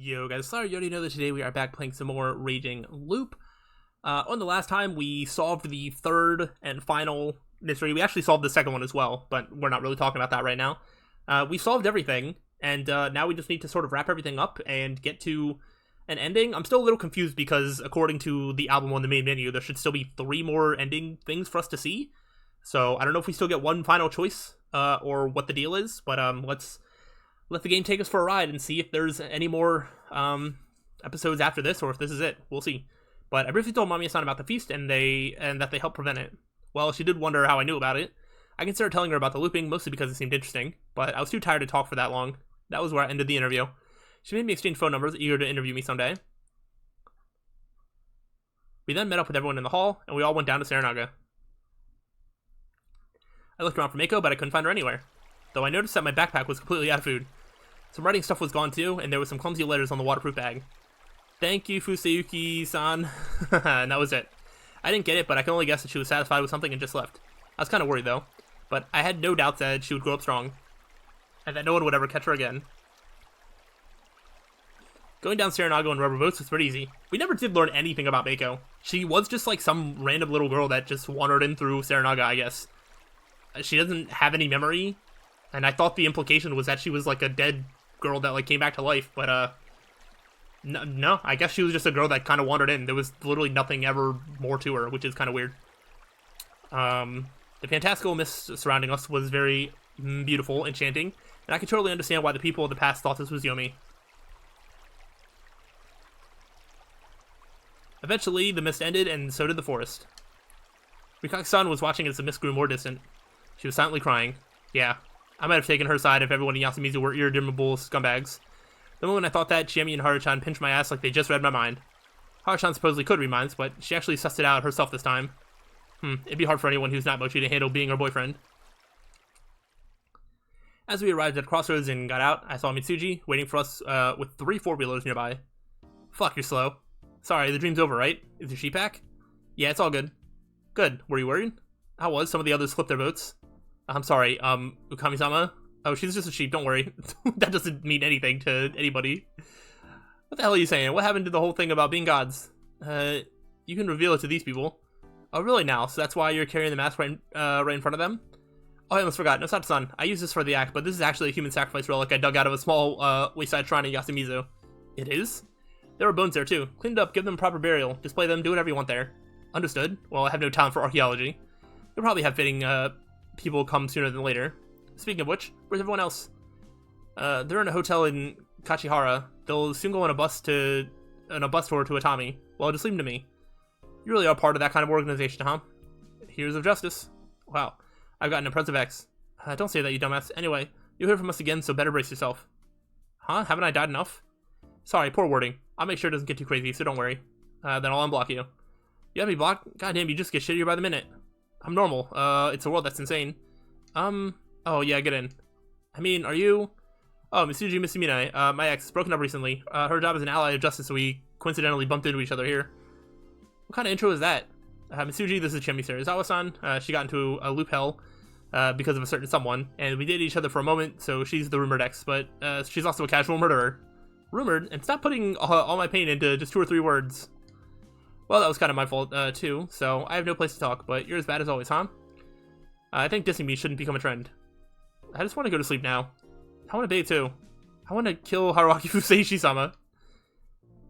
Yo guys, sorry you already know that today we are back playing some more Raging Loop. On the last time, we solved the third and final mystery. We actually solved the second one as well, but we're not really talking about that right now. We solved everything, and now we just need to sort of wrap everything up and get to an ending. I'm still a little confused because according to the album on the main menu, there should still be 3 more ending things for us to see. So I don't know if we still get one final choice, or what the deal is, but let's let the game take us for a ride and see if there's any more episodes after this, or if this is it. We'll see. But I briefly told Mommy-san about the feast, and that they helped prevent it. Well, she did wonder how I knew about it. I considered telling her about the looping, mostly because it seemed interesting, but I was too tired to talk for that long. That was where I ended the interview. She made me exchange phone numbers, eager to interview me someday. We then met up with everyone in the hall, and we all went down to Saranaga. I looked around for Mako, but I couldn't find her anywhere, though I noticed that my backpack was completely out of food. Some writing stuff was gone too, and there was some clumsy letters on the waterproof bag. Thank you, Fusayuki-san. And that was it. I didn't get it, but I can only guess that she was satisfied with something and just left. I was kind of worried though, but I had no doubts that she would grow up strong, and that no one would ever catch her again. Going down Saranaga on rubber boats was pretty easy. We never did learn anything about Mako. She was just like some random little girl that just wandered in through Saranaga, I guess. She doesn't have any memory, and I thought the implication was that she was like a dead girl that like came back to life, but no, I guess she was just a girl that kind of wandered in. There was literally nothing ever more to her, which is kind of weird. The fantastical mist surrounding us was very beautiful, enchanting, and I could totally understand why the people of the past thought this was Yomi. Eventually, the mist ended, and so did the forest. Rikaki-san was watching as the mist grew more distant. She was silently crying. Yeah, I might have taken her side if everyone in Yasumizu were irredeemable scumbags. The moment I thought that, Chiemi and Haru-chan pinched my ass like they just read my mind. Haru-chan supposedly could read minds, but she actually sussed it out herself this time. It'd be hard for anyone who's not Mochi to handle being her boyfriend. As we arrived at a crossroads and got out, I saw Mitsuji waiting for us with 3 4-wheelers nearby. Fuck, you're slow. Sorry, the dream's over, right? Is your sheep back? Yeah, it's all good. Good. Were you worried? I was. Some of the others flipped their boats. I'm sorry, Ukami-sama? Oh, she's just a sheep, don't worry. That doesn't mean anything to anybody. What the hell are you saying? What happened to the whole thing about being gods? You can reveal it to these people. Oh, really now? So that's why you're carrying the mask right in front of them? Oh, I almost forgot. No, Sato-san. I used this for the act, but this is actually a human sacrifice relic I dug out of a small wayside shrine in Yasumizu. It is? There were bones there, too. Clean it up, give them proper burial, display them, do whatever you want there. Understood. Well, I have no talent for archaeology. You'll probably have fitting, people come sooner than later. Speaking of which, where's everyone else? They're in a hotel in Kachihara. They'll soon go on a bus tour to Atami. Well, just leave them to me. You really are part of that kind of organization, huh? Heroes of Justice. Wow, I've got an impressive ex. Don't say that, you dumbass. Anyway, you'll hear from us again, so better brace yourself. Huh? Haven't I died enough? Sorry, poor wording. I'll make sure it doesn't get too crazy, so don't worry. Then I'll unblock you. You have me blocked? Goddamn, you just get shittier by the minute. I'm normal. It's a world that's insane. Oh yeah, get in. I mean, are you... Oh, Mitsuji Misumine, my ex, broken up recently. Her job as an ally of justice, so we coincidentally bumped into each other here. What kind of intro is that? Mitsuji, this is Chiemi Serizawa-san. She got into a loop hell, because of a certain someone, and we dated each other for a moment, so she's the rumored ex, but, she's also a casual murderer. Rumored? And stop putting all my pain into just 2 or 3 words. Well, that was kind of my fault, too, so I have no place to talk, but you're as bad as always, huh? I think dissing me shouldn't become a trend. I just want to go to sleep now. I want to bathe, too. I want to kill Haruaki Fuseishi-sama.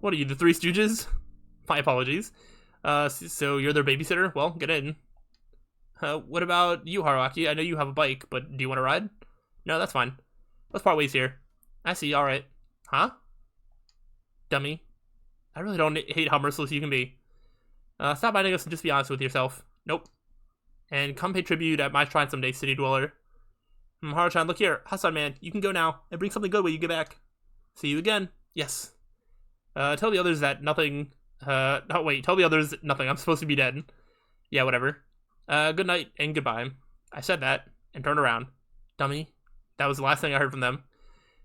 What are you, the 3 Stooges? My apologies. So you're their babysitter? Well, get in. What about you, Haruaki? I know you have a bike, but do you want to ride? No, that's fine. Let's part ways here. I see, alright. Huh? Dummy. I really don't hate how merciless you can be. Stop biting us and just be honest with yourself. Nope. And come pay tribute at my shrine someday, city dweller. Haru-chan, look here. Hassan, man, you can go now, and bring something good when you get back. See you again. Yes. Tell the others that nothing... no, wait, tell the others nothing. I'm supposed to be dead. Yeah, whatever. Good night, and goodbye. I said that, and turned around. Dummy. That was the last thing I heard from them.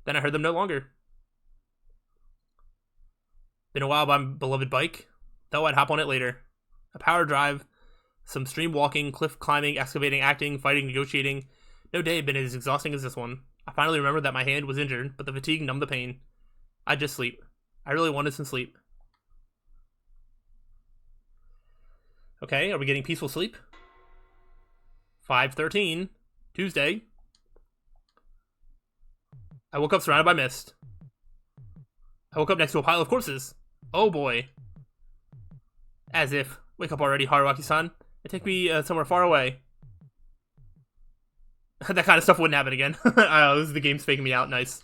Then I heard them no longer. Been a while by my beloved bike. Though I'd hop on it later. A power drive, some stream walking, cliff climbing, excavating, acting, fighting, negotiating. No day had been as exhausting as this one. I finally remembered that my hand was injured, but the fatigue numbed the pain. I'd just sleep. I really wanted some sleep. Okay, are we getting peaceful sleep? 5:13, Tuesday. I woke up surrounded by mist. I woke up next to a pile of corpses. Oh boy. As if. Wake up already, Haruaki-san. And take me somewhere far away. That kind of stuff wouldn't happen again. This is the game's faking me out. Nice.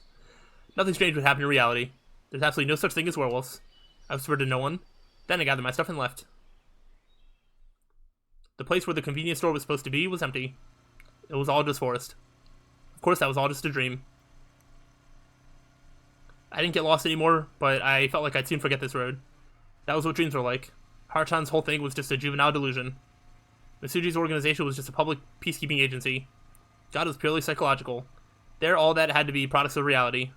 Nothing strange would happen in reality. There's absolutely no such thing as werewolves. I whispered to no one. Then I gathered my stuff and left. The place where the convenience store was supposed to be was empty. It was all just forest. Of course, that was all just a dream. I didn't get lost anymore, but I felt like I'd soon forget this road. That was what dreams were like. Haruchan's whole thing was just a juvenile delusion. Mitsuji's organization was just a public peacekeeping agency. God was purely psychological. There, all that had to be products of reality.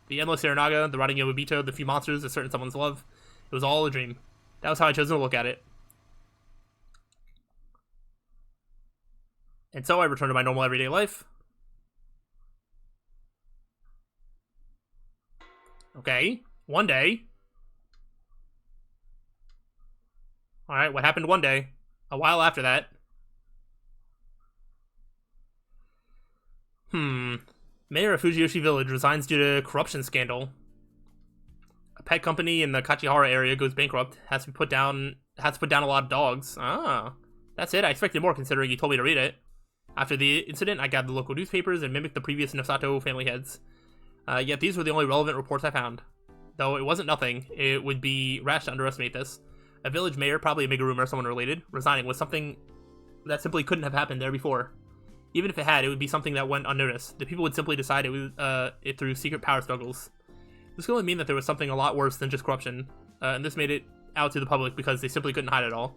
The endless Aranaga, the rotting Yomobito, the few monsters, a certain someone's love. It was all a dream. That was how I chose to look at it. And so I returned to my normal everyday life. Okay, one day. Alright, what happened one day? A while after that. Mayor of Fujiyoshi Village resigns due to corruption scandal. A pet company in the Kachihara area goes bankrupt. Has to put down a lot of dogs. Ah, that's it. I expected more considering you told me to read it. After the incident, I gathered the local newspapers and mimicked the previous Nosato family heads. Yet these were the only relevant reports I found. Though it wasn't nothing, it would be rash to underestimate this. A village mayor, probably a Meguruma or someone related, resigning was something that simply couldn't have happened there before. Even if it had, it would be something that went unnoticed. The people would simply decide it was it through secret power struggles. This could only mean that there was something a lot worse than just corruption, and this made it out to the public because they simply couldn't hide it all.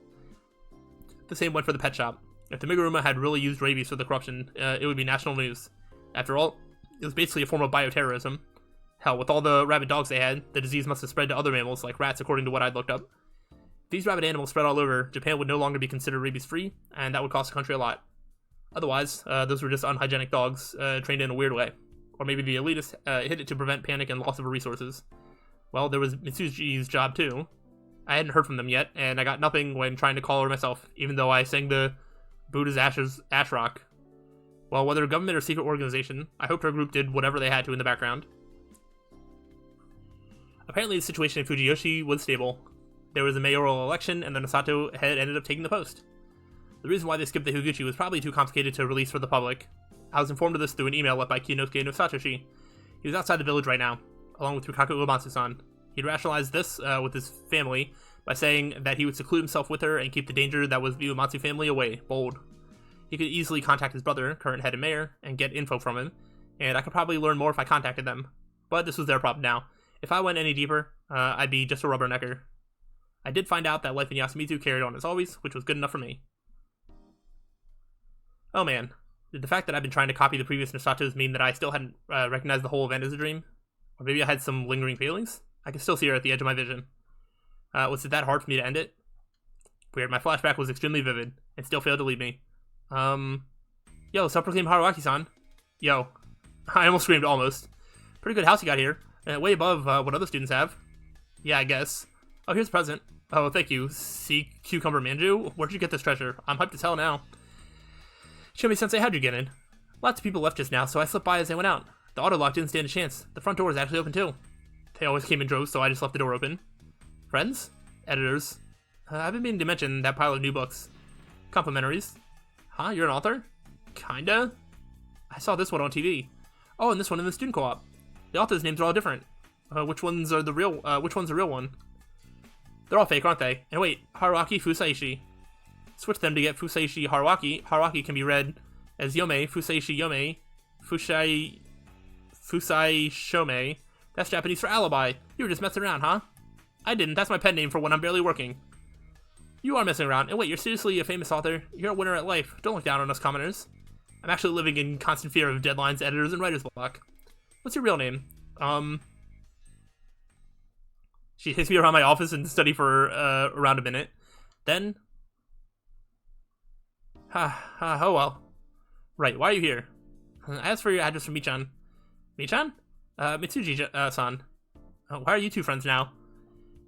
The same went for the pet shop. If the Meguruma had really used rabies for the corruption, it would be national news. After all, it was basically a form of bioterrorism. Hell, with all the rabid dogs they had, the disease must have spread to other mammals, like rats, according to what I'd looked up. If these rabid animals spread all over, Japan would no longer be considered rabies-free, and that would cost the country a lot. Otherwise, those were just unhygienic dogs, trained in a weird way. Or maybe the elitists hid it to prevent panic and loss of resources. Well, there was Mitsuji's job too. I hadn't heard from them yet, and I got nothing when trying to call her myself, even though I sang the Buddha's Ash Rock. Well, whether government or secret organization, I hoped her group did whatever they had to in the background. Apparently the situation in Fujiyoshi was stable. There was a mayoral election, and the Nosato head ended up taking the post. The reason why they skipped the Higuchi was probably too complicated to release for the public. I was informed of this through an email left by Kinosuke no Satoshi. He was outside the village right now, along with Rukaku Uematsu-san. He'd rationalized this with his family by saying that he would seclude himself with her and keep the danger that was the Uematsu family away. Bold. He could easily contact his brother, current head and mayor, and get info from him, and I could probably learn more if I contacted them. But this was their problem now. If I went any deeper, I'd be just a rubbernecker. I did find out that life in Yasumizu carried on as always, which was good enough for me. Oh man, did the fact that I've been trying to copy the previous Nosatos mean that I still hadn't recognized the whole event as a dream? Or maybe I had some lingering feelings? I can still see her at the edge of my vision. Was it that hard for me to end it? Weird, my flashback was extremely vivid, and still failed to leave me. Yo, self-proclaimed Haruaki-san. Yo. I almost screamed, almost. Pretty good house you got here. Way above what other students have. Yeah, I guess. Oh, here's a present. Oh, thank you. Sea Cucumber Manju? Where'd you get this treasure? I'm hyped as hell now. Shimi-sensei, how'd you get in? Lots of people left just now, so I slipped by as they went out. The auto lock didn't stand a chance. The front door was actually open too. They always came in droves, so I just left the door open. Friends? Editors? I've been meaning to mention that pile of new books. Complimentaries. Huh? You're an author? Kinda? I saw this one on TV. Oh, and this one in the student co-op. The authors' names are all different. Which one's the real one? They're all fake, aren't they? And wait, Haruaki Fusaishi. Switch them to get Fusaishi Haruaki. Haruaki can be read as Yome, Fusaishi Yome, Fusai Shome. That's Japanese for alibi. You were just messing around, huh? I didn't. That's my pen name for when I'm barely working. You are messing around. And wait, you're seriously a famous author? You're a winner at life. Don't look down on us commoners. I'm actually living in constant fear of deadlines, editors, and writer's block. What's your real name? She takes me around my office and study for around a minute. Then... oh well. Right, why are you here? I asked for your address from Michan. Michan? Mitsuji-san. Why are you two friends now?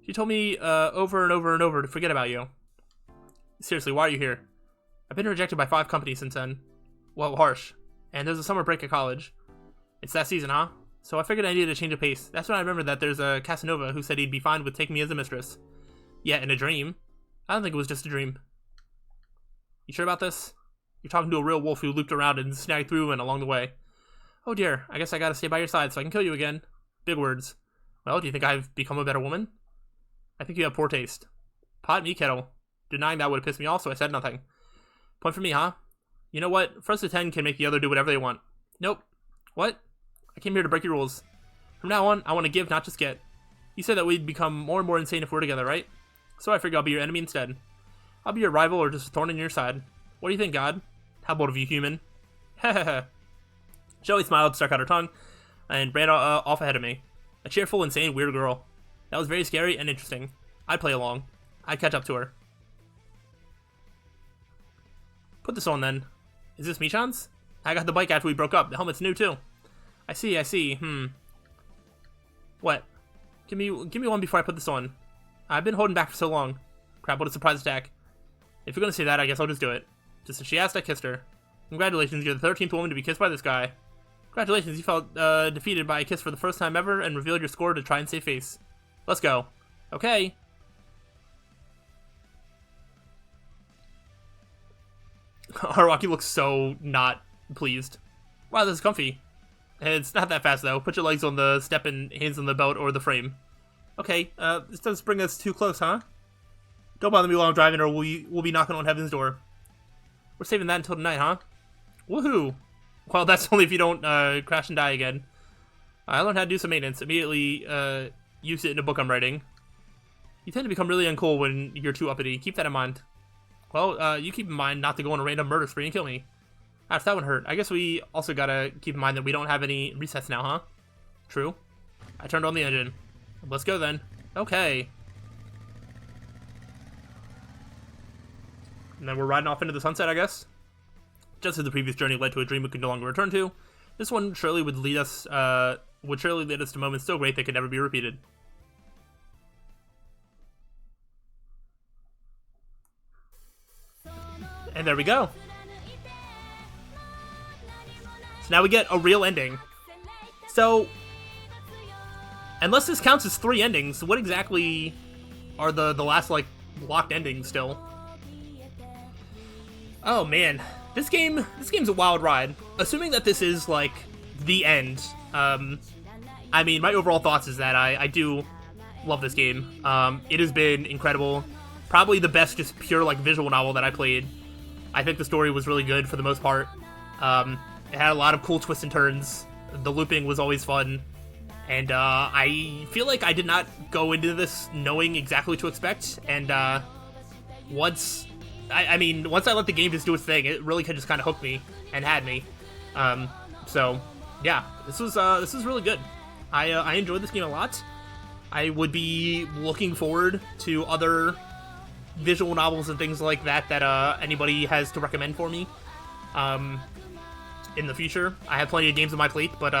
She told me over and over and over to forget about you. Seriously, why are you here? I've been rejected by 5 companies since then. Well, harsh. And there's a summer break at college. It's that season, huh? So I figured I needed a change of pace. That's when I remembered that there's a Casanova who said he'd be fine with taking me as a mistress. Yeah, in a dream. I don't think it was just a dream. You sure about this? You're talking to a real wolf who looped around and snagged through and along the way. Oh dear, I guess I gotta stay by your side so I can kill you again. Big words. Well, do you think I've become a better woman? I think you have poor taste. Pot me kettle. Denying that would have pissed me off, so I said nothing. Point for me, huh? You know what? First to 10 can make the other do whatever they want. Nope. What? I came here to break your rules. From now on, I want to give, not just get. You said that we'd become more and more insane if we're together, right? So I figure I'll be your enemy instead. I'll be your rival or just a thorn in your side. What do you think, God? How bold of you, human? Heh. Shelly smiled, stuck out her tongue, and ran off ahead of me. A cheerful, insane, weird girl. That was very scary and interesting. I'd play along. I'd catch up to her. Put this on, then. Is this Michan's? I got the bike after we broke up. The helmet's new, too. I see. What? Give me one before I put this on. I've been holding back for so long. Crap, what a surprise attack. If you're gonna say that, I guess I'll just do it. Just as she asked, I kissed her. Congratulations, you're the 13th woman to be kissed by this guy. Congratulations, you felt defeated by a kiss for the first time ever and revealed your score to try and save face. Let's go. Okay. Haruaki looks so not pleased. Wow, this is comfy. It's not that fast, though. Put your legs on the step and hands on the belt or the frame. Okay, this doesn't bring us too close, huh? Don't bother me while I'm driving or we'll be knocking on heaven's door. We're saving that until tonight, huh? Woohoo! Well, that's only if you don't crash and die again. I learned how to do some maintenance. Immediately use it in a book I'm writing. You tend to become really uncool when you're too uppity. Keep that in mind. Well, you keep in mind not to go on a random murder spree and kill me. Ouch, that one hurt. I guess we also gotta keep in mind that we don't have any resets now, huh? True. I turned on the engine. Let's go then. Okay. And then we're riding off into the sunset, I guess. Just as the previous journey led to a dream we could no longer return to, this one surely would lead us to moments so great they could never be repeated. And there we go. So now we get a real ending. So, unless this counts as 3 endings, what exactly are the last, like, locked endings still? Oh man, this game's a wild ride. Assuming that this is, like, the end, I mean, my overall thoughts is that I do love this game. It has been incredible. Probably the best just pure, like, visual novel that I played. I think the story was really good for the most part. It had a lot of cool twists and turns. The looping was always fun. And I feel like I did not go into this knowing exactly what to expect. And once I let the game just do its thing, it really just kind of hooked me and had me. So yeah, this was really good. I enjoyed this game a lot. I would be looking forward to other visual novels and things like that anybody has to recommend for me in the future. I have plenty of games on my plate, but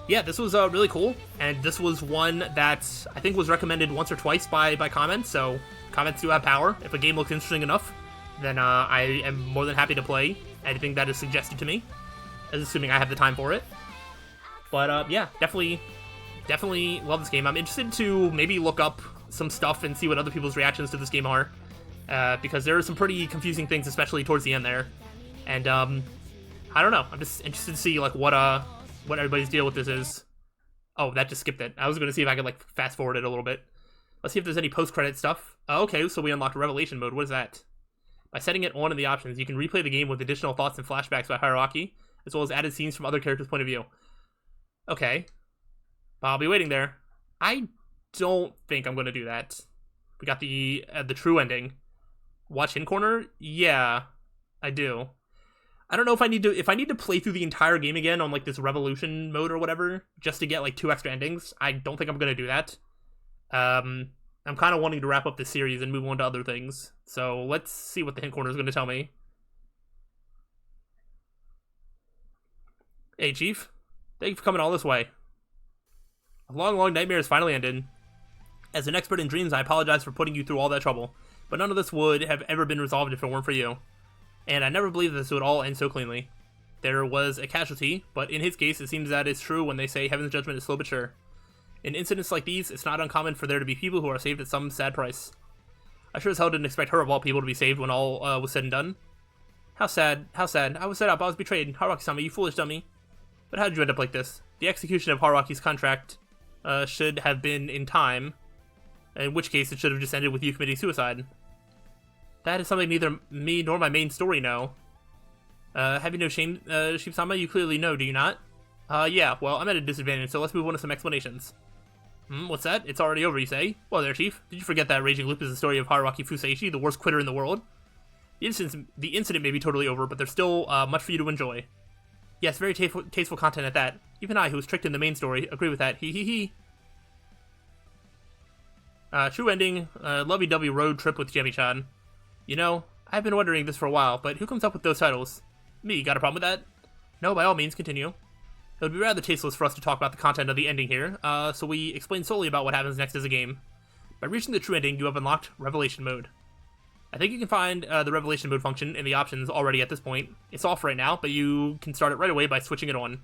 yeah, this was really cool, and this was one that I think was recommended once or twice by comments, so comments do have power. If a game looks interesting enough, then I am more than happy to play anything that is suggested to me, assuming I have the time for it. But yeah, definitely love this game. I'm interested to maybe look up some stuff and see what other people's reactions to this game are, because there are some pretty confusing things, especially towards the end there. And I don't know. I'm just interested to see like what everybody's deal with this is. Oh, that just skipped it. I was gonna see if I could like fast forward it a little bit. Let's see if there's any post-credit stuff. Oh, okay, so we unlocked Revelation mode. What is that? By setting it on in the options, you can replay the game with additional thoughts and flashbacks by Haruaki, as well as added scenes from other characters' point of view. Okay. I'll be waiting there. I don't think I'm gonna do that. We got the true ending. Watch in corner? Yeah, I do. I don't know if I need to play through the entire game again on like this Revolution mode or whatever, just to get like 2 extra endings. I don't think I'm gonna do that. I'm kind of wanting to wrap up this series and move on to other things. So let's see what the hint corner is going to tell me. Hey, Chief. Thank you for coming all this way. A long, long nightmare has finally ended. As an expert in dreams, I apologize for putting you through all that trouble, but none of this would have ever been resolved if it weren't for you. And I never believed this would all end so cleanly. There was a casualty, but in his case, it seems that it's true when they say heaven's judgment is slow but sure. In incidents like these, it's not uncommon for there to be people who are saved at some sad price. I sure as hell didn't expect her of all people to be saved when all was said and done. How sad, how sad. I was set up, I was betrayed. Haruaki-sama, you foolish dummy. But how did you end up like this? The execution of Haruki's contract should have been in time, in which case it should have just ended with you committing suicide. That is something neither me nor my main story know. Have you no shame, Sheep-sama? You clearly know, do you not? Yeah, well, I'm at a disadvantage, so let's move on to some explanations. What's that? It's already over, you say? Well there, Chief. Did you forget that Raging Loop is the story of Haruaki Fuseishi, the worst quitter in the world? The incident may be totally over, but there's still much for you to enjoy. Yes, very tasteful content at that. Even I, who was tricked in the main story, agree with that. Hee hee hee. True ending, lovey-dovey road trip with Jemmy-chan. You know, I've been wondering this for a while, but who comes up with those titles? Me, got a problem with that? No, by all means, continue. It would be rather tasteless for us to talk about the content of the ending here, so we explain solely about what happens next as a game. By reaching the true ending, you have unlocked Revelation Mode. I think you can find the Revelation Mode function in the options already at this point. It's off right now, but you can start it right away by switching it on.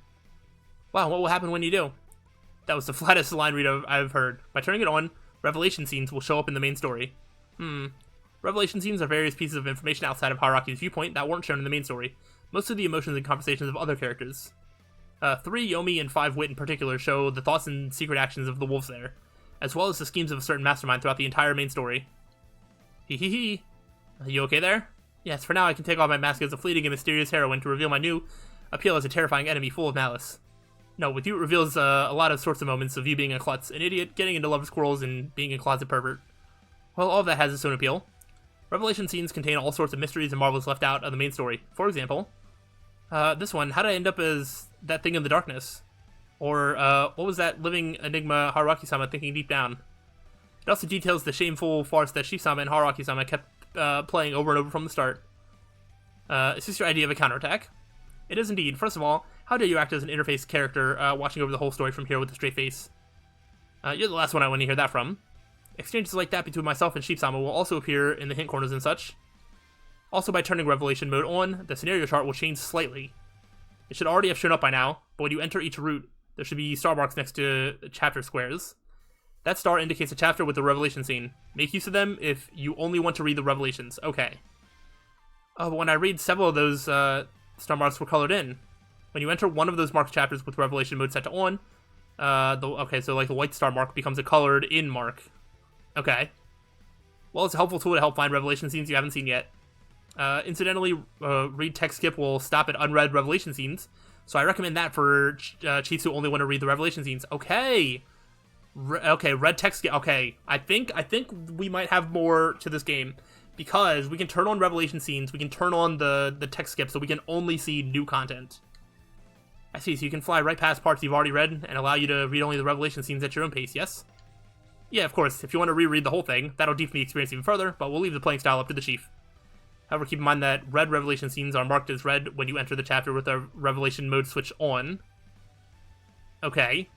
Wow, what will happen when you do? That was the flattest line read I've heard. By turning it on, Revelation scenes will show up in the main story. Revelation scenes are various pieces of information outside of Haruki's viewpoint that weren't shown in the main story. Most of the emotions and conversations of other characters. 3 Yomi and 5 Wit in particular show the thoughts and secret actions of the wolves there, as well as the schemes of a certain mastermind throughout the entire main story. Hee hee hee. Are you okay there? Yes, for now I can take off my mask as a fleeting and mysterious heroine to reveal my new appeal as a terrifying enemy full of malice. No, with you it reveals a lot of sorts of moments of you being a klutz, an idiot, getting into love with squirrels, and being a closet pervert. Well, all of that has its own appeal. Revelation scenes contain all sorts of mysteries and marvels left out of the main story. For example, this one, how did I end up as that thing in the darkness? Or, what was that living enigma Haruaki-sama thinking deep down? It also details the shameful farce that Sheep-sama and Haruaki-sama kept playing over and over from the start. Is this your idea of a counterattack? It is indeed. First of all, how dare you act as an interface character, watching over the whole story from here with a straight face? You're the last one I want to hear that from. Exchanges like that between myself and Sheep-sama will also appear in the hint corners and such. Also, by turning Revelation Mode on, the scenario chart will change slightly. It should already have shown up by now, but when you enter each route, there should be star marks next to chapter squares. That star indicates a chapter with the Revelation scene. Make use of them if you only want to read the Revelations. Okay. Oh, but when I read several of those star marks were colored in. When you enter one of those marked chapters with Revelation Mode set to on, so like the white star mark becomes a colored in mark. Okay. Well, it's a helpful tool to help find Revelation scenes you haven't seen yet. Incidentally, read text skip will stop at unread Revelation scenes, so I recommend that for chiefs who only want to read the Revelation scenes. Okay. Okay, red text skip. Okay, I think we might have more to this game, because we can turn on Revelation scenes, we can turn on the text skip, so we can only see new content. I see, so you can fly right past parts you've already read, and allow you to read only the Revelation scenes at your own pace, yes? Yeah, of course, if you want to reread the whole thing, that'll deepen the experience even further, but we'll leave the playing style up to the chief. However, keep in mind that red Revelation scenes are marked as red when you enter the chapter with the Revelation Mode switch on. Okay.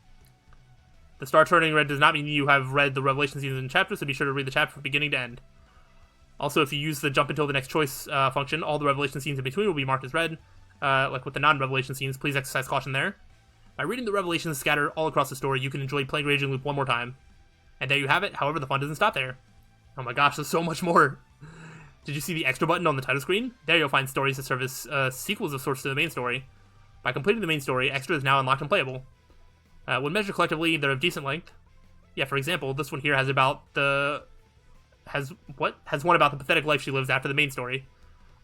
The star turning red does not mean you have read the Revelation scenes in chapter, so be sure to read the chapter from beginning to end. Also, if you use the jump until the next choice function, all the Revelation scenes in between will be marked as red. Like with the non-Revelation scenes, please exercise caution there. By reading the Revelations scattered all across the story, you can enjoy playing Raging Loop one more time. And there you have it. However, the fun doesn't stop there. Oh my gosh, there's so much more. Did you see the extra button on the title screen? There you'll find stories that serve as sequels of sorts to the main story. By completing the main story, extra is now unlocked and playable. When measured collectively, they're of decent length. Yeah, for example, this one here has one about the pathetic life she lives after the main story.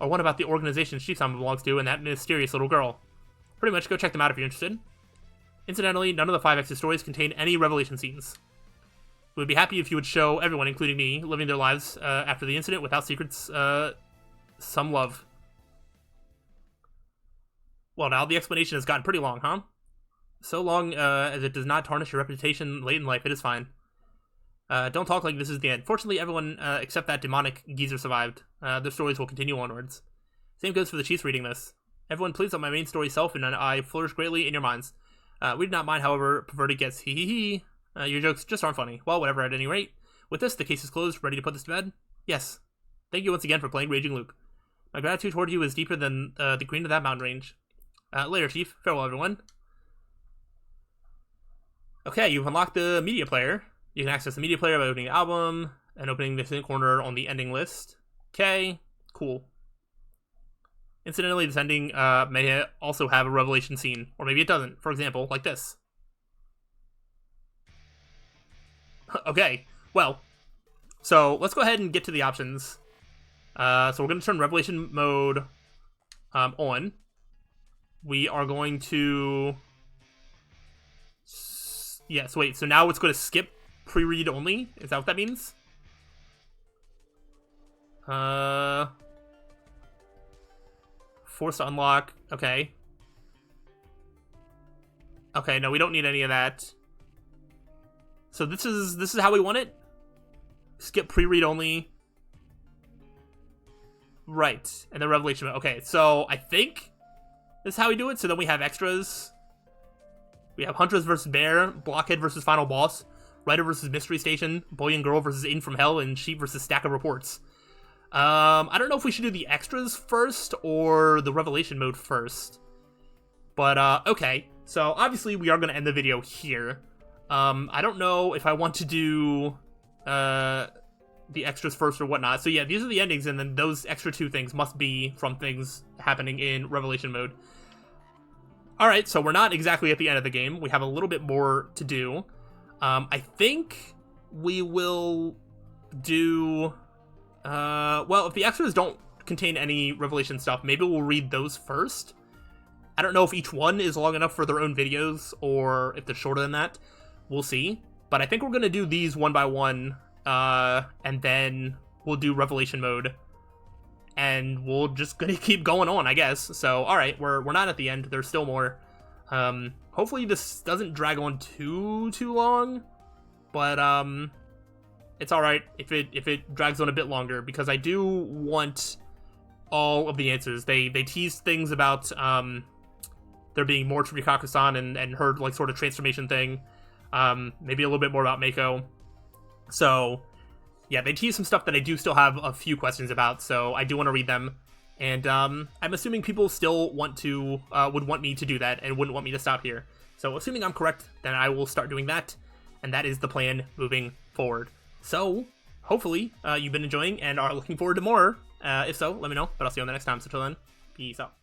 Or one about the organization Sheep-sama belongs to and that mysterious little girl. Pretty much, go check them out if you're interested. Incidentally, none of the 5 extra stories contain any Revelation scenes. We would be happy if you would show everyone, including me, living their lives after the incident without secrets, some love. Well, now, the explanation has gotten pretty long, huh? So long as it does not tarnish your reputation late in life, it is fine. Don't talk like this is the end. Fortunately, everyone except that demonic geezer survived. Their stories will continue onwards. Same goes for the chiefs reading this. Everyone, please let my main story self and I flourish greatly in your minds. We do not mind, however, perverted gets. Hee hee hee. Your jokes just aren't funny. Well, whatever, at any rate. With this, the case is closed. Ready to put this to bed? Yes. Thank you once again for playing Raging Luke. My gratitude toward you is deeper than the green of that mountain range. Later, Chief. Farewell, everyone. Okay, you've unlocked the media player. You can access the media player by opening the album and opening the hidden corner on the ending list. Okay, cool. Incidentally, this ending may also have a revelation scene, or maybe it doesn't. For example, like this. Okay, well, so let's go ahead and get to the options. So we're going to turn revelation mode on. We are going to... Yes, wait, so now it's going to skip pre-read only? Is that what that means? Force to unlock. Okay. Okay, no, we don't need any of that. So this is how we want it? Skip pre-read only. Right, and then revelation mode. Okay, so I think this is how we do it. So then we have extras. We have Huntress versus Bear, Blockhead versus Final Boss, Writer versus Mystery Station, Boy and Girl versus In From Hell, and Sheep versus Stack of Reports. I don't know if we should do the extras first or the revelation mode first. But, okay. So, obviously, we are going to end the video here. I don't know if I want to do the extras first or whatnot. So, yeah, these are the endings, and then those extra two things must be from things happening in revelation mode. Alright, so we're not exactly at the end of the game. We have a little bit more to do. I think we will do... well, if the extras don't contain any revelation stuff, maybe we'll read those first. I don't know if each one is long enough for their own videos, or if they're shorter than that. We'll see. But I think we're going to do these one by one, and then we'll do revelation mode. And we're just going to keep going on, I guess. So, alright, we're not at the end. There's still more. Hopefully this doesn't drag on too long. But, it's alright if it drags on a bit longer, because I do want all of the answers. They teased things about there being more to Rikako-san and her like sort of transformation thing. Maybe a little bit more about Mako. So yeah, they teased some stuff that I do still have a few questions about, so I do want to read them. And I'm assuming people still want to would want me to do that and wouldn't want me to stop here. So assuming I'm correct, then I will start doing that, and that is the plan moving forward. So, hopefully, you've been enjoying and are looking forward to more. If so, let me know, but I'll see you on the next time. So till then, peace out.